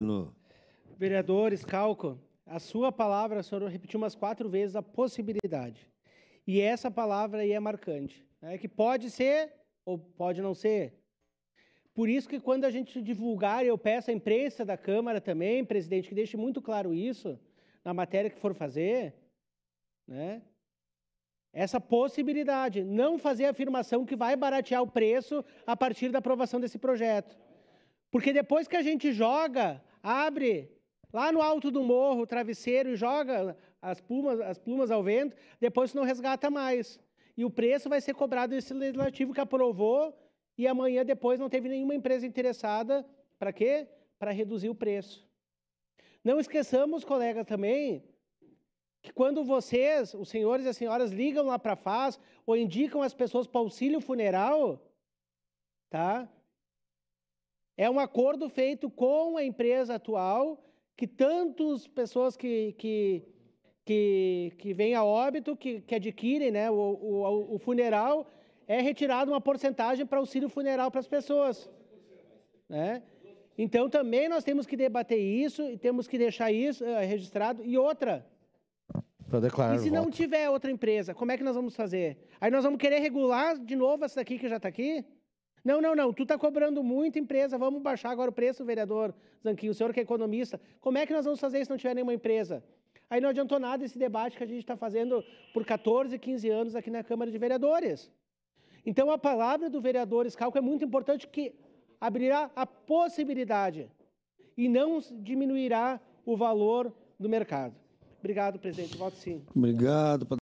No. Vereador Schalco, a sua palavra, o senhor repetiu umas 4 vezes a possibilidade. E essa palavra aí é marcante, né? Que pode ser ou pode não ser. Por isso que quando a gente divulgar, eu peço à imprensa da Câmara também, presidente, que deixe muito claro isso, na matéria que for fazer, né? Essa possibilidade, não fazer a afirmação que vai baratear o preço a partir da aprovação desse projeto. Porque depois que a gente joga, abre lá no alto do morro o travesseiro e joga as plumas ao vento, depois não resgata mais. E o preço vai ser cobrado desse legislativo que aprovou e amanhã depois não teve nenhuma empresa interessada. Para quê? Para reduzir o preço. Não esqueçamos, colegas, também, que quando vocês, os senhores e as senhoras, ligam lá para a FAS ou indicam as pessoas para auxílio funeral, tá? É um acordo feito com a empresa atual, que tantas pessoas que vêm a óbito, que adquirem, né, o funeral, é retirado uma porcentagem para auxílio funeral para as pessoas, né? Então, também nós temos que debater isso e temos que deixar isso registrado. E outra, e se não tiver outra empresa, como é que nós vamos fazer? Aí nós vamos querer regular de novo essa daqui que já está aqui? Não, tu está cobrando muito, empresa, vamos baixar agora o preço, vereador Zanquinho, o senhor que é economista. Como é que nós vamos fazer se não tiver nenhuma empresa? Aí não adiantou nada esse debate que a gente está fazendo por 14, 15 anos aqui na Câmara de Vereadores. Então, a palavra do vereador Schalco é muito importante, que abrirá a possibilidade e não diminuirá o valor do mercado. Obrigado, presidente. Voto sim. Obrigado.